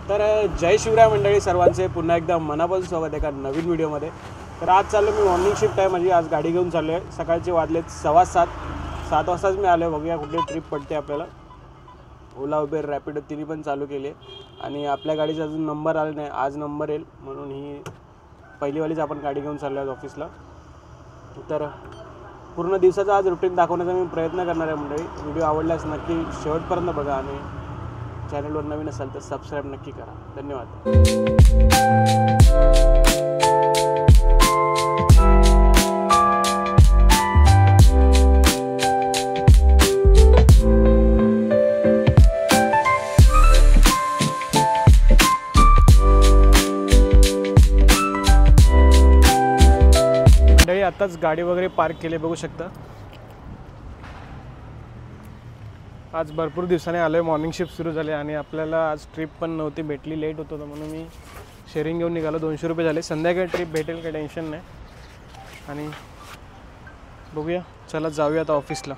तर जय शिवराय मंडळी, सर्वांचे पुन्हा एकदा मनापासून स्वागत एका नवीन व्हिडिओमध्ये. तर आज चाललो मी, मॉर्निंग शिफ्ट आहे माझी. आज गाडी घेऊन चाललो आहे. सकाळचे वाजलेत 7:15 वाजताच मी आलो आहे. बघूया कुठे ट्रिप पडते आपल्याला. ओला, उबेर, रॅपिडो तिन्ही पण चालू केले आणि आपल्या गाडीचा अजून नंबर आला नाही. आज नंबर येईल म्हणून ही पहिलीवालीच आपण गाडी घेऊन चाललो आहे ऑफिसला. तर पूर्ण दिवसाचा आज रुटीन दाखवण्याचा मी प्रयत्न करणार आहे मंडळी. व्हिडिओ आवडल्यास नक्की शेवटपर्यंत बघा आणि चॅनलवर नवीन असाल तर सबस्क्राईब नक्की करा. धन्यवाद. मंडळी आताच गाडी वगैरे पार्क केली, बघू शकता. आज भरपूर दिवसाने आलो आहे. मॉर्निंग शिफ्ट सुरू झाले आणि आपल्याला आज ट्रिप पण नव्हती भेटली, लेट होतं म्हणून मी शेअरिंग घेऊन निघालो. 200 रुपये झाले. संध्याकाळी ट्रिप भेटेल, काही टेन्शन नाही. आणि बघूया, चला जाऊया आता ऑफिसला.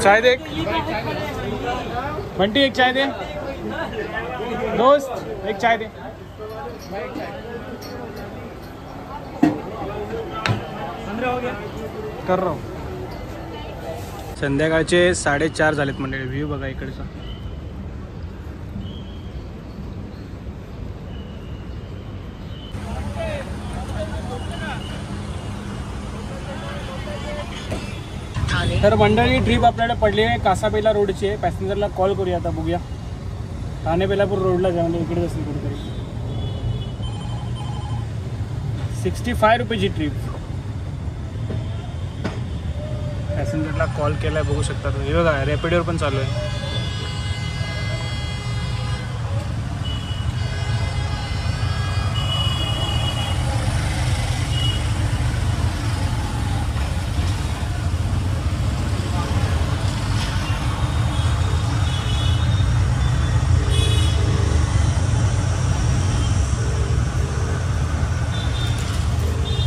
चाय दे बंटी, एक चाय दे. दोस्त एक चाय दे. कर रहा हूँ. संध्याकाळचे 4:30 झालेत मंडळी. व्ह्यू बघा इकडचा. तर मंडळी ट्रिप आपल्याला पडली आहे कासाबेला रोडची आहे. पॅसेंजरला कॉल करूया आता, बघूया. ठाणे बेलापूर रोडला जा, म्हणजे इकडेच असेल कुठेतरी. 65 रुपयाची ट्रिप. पॅसेंजरला कॉल केला आहे, बघू शकता तुम्ही. बघा रॅपिडोवर पण चालू आहे.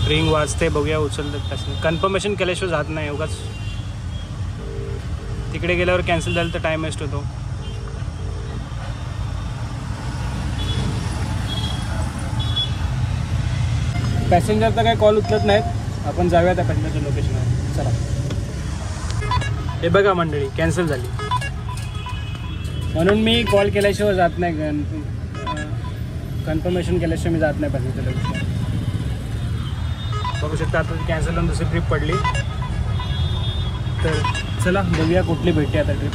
रिंग वाजते, बघूया उचलतात कसं. कन्फर्मेशन केल्याशिवाय जात नाही. उगाच तिकडे गेल्यावर कॅन्सल झालं तर टाईम वेस्ट होतो. पॅसेंजरचा काही कॉल उचलत नाहीत. आपण जाऊया त्या पॅसेंजरच्या लोकेशनवर. चला. हे बघा मंडळी, कॅन्सल झाली. म्हणून मी कॉल केल्याशिवाय जात नाही. कन्फर्मेशन केल्याशिवाय मी जात नाही पॅसेंजरच्या लोकेशनवर. बघू शकता आता कॅन्सल होऊन दुसरी ट्रिप पडली. तर चला बघूया कुठली भेटते आता ट्रिप.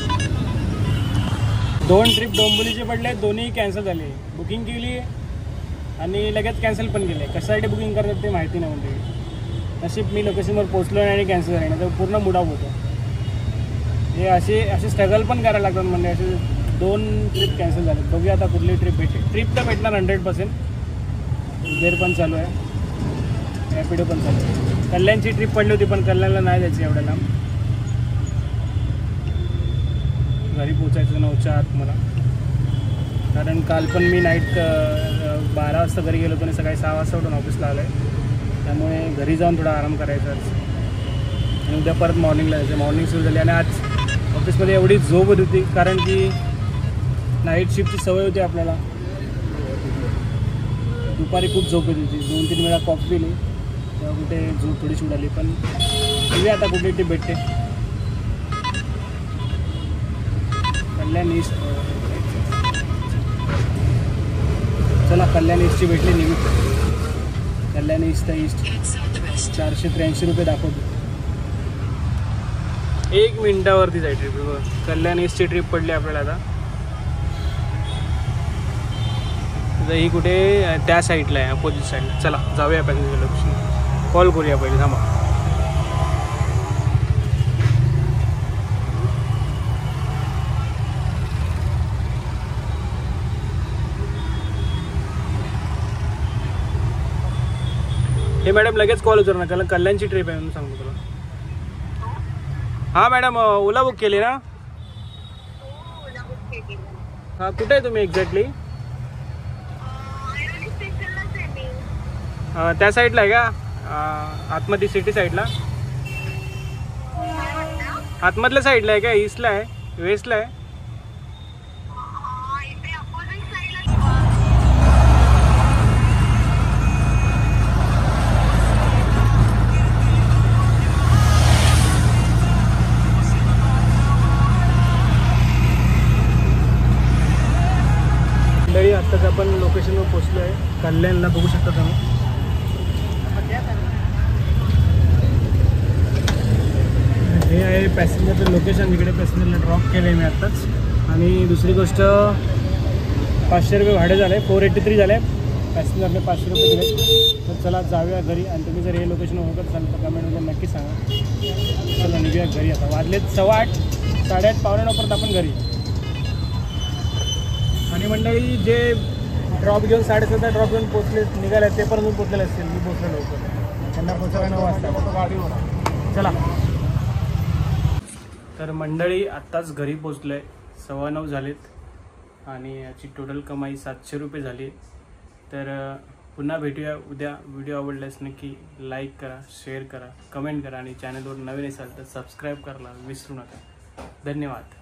2 ट्रिप डोंबिवलीचे पडले, दोन्ही कॅन्सल झाले. बुकिंग केली आणि लगेच कॅन्सल पण केले. कशासाठी बुकिंग करतात ते माहिती नाही. म्हणजे नशीब मी लोकेशनवर पोचलो नाही आणि कॅन्सल झाले, नाही तर पूर्ण मूड ऑफ होतो. हे असे स्ट्रगल पण करायला लागतात. म्हणजे असे 2 ट्रिप कॅन्सल झाले. बघूया आता कुठली ट्रिप भेटते. ट्रिप तर भेटणार 100%. उबेर पण चालू आहे, रॅपिडो पण चालू आहे. कल्याणची ट्रिप पडली होती पण कल्याणला नाही जायची एवढ्या लांब. घरी पोचायचं 9च्या आत मला. कारण काल पण मी नाईट 12 वाजता घरी गेलो होतो आणि सकाळी 6 वाजता उठून ऑफिसला आलो आहे. त्यामुळे घरी जाऊन थोडा आराम करायचा आणि उद्या परत मॉर्निंगला जायचं. मॉर्निंग सुरू झाली आणि आज ऑफिसमध्ये एवढी झोप होत होती कारण की नाईट शिफ्टची सवय होती आपल्याला. दुपारी खूप झोप येत होती. 2-3 वेळा कॉफी पिली तेव्हा कुठे झोप थोडीशी उडाली. पण बघूया आता कुठली ट्रिप भेटते. कल्याण ईस्ट. चला, कल्याण ईस्टची भेटली निमित्त. कल्याण ईस्ट तर ईस्ट 483 रुपये दाखवतो. 1 मिनिटावरतीच आहे ट्रिप. कल्याण ईस्टची ट्रिप पडली आपल्याला आता. ही कुठे त्या साईडला आहे, अपोजिट साईडला. चला जाऊया पॅसेंजर लोकेशन. कॉल करूया पहिले, थांबा. हे मॅडम लगेच कॉल उचलणार, कारण कल्याणची ट्रिप आहे म्हणून सांगतो तुला. हां मॅडम, ओला बुक केली ना? हां, कुठे आहे तुम्ही एक्झॅक्टली? त्या साईडला आहे का? आतमध्ये सिटी साईडला? आतमधल्या साईडला आहे का? ईस्टला आहे, वेस्टला आहे? मंडळी आत्ताच आपण लोकेशनवर पोहोचलो आहे, कल्याणला. बघू शकता तुम्ही. हे आहे पॅसेंजरचं लोकेशन. इकडे पॅसेंजरला ड्रॉप केलं आहे मी आत्ताच. आणि दुसरी गोष्ट, 500 रुपये भाडं झालं आहे, 483 झालं आहे. पॅसेंजरने 500 रुपये दिले. तर चला जाऊया घरी. आणि तुम्ही जर हे लोकेशन ओळखत असाल तर कमेंटमध्ये नक्की सांगा. चला निघूया घरी. आता वाजलेत 8:15, 8:30, 8:45 आपण घरी. आणि मंडळी जे ड्रॉप घेऊन 7:30 ड्रॉप घेऊन पोचले निघाले ते पण अजून पोचलेले असतील. मी पोचलो लवकर, त्यांना पोचायला 9 वाजता. चला. तर मंडळी आत्ताच घरी पोचलो आहे, 9:15 झालेत. आणि याची टोटल कमाई 700 रुपये झाली. तर पुन्हा भेटूया उद्या. व्हिडिओ आवडल्यास नक्की लाईक करा, शेअर करा, कमेंट करा. आणि चॅनलवर नवीन असाल तर सबस्क्राईब करायला विसरू नका. धन्यवाद.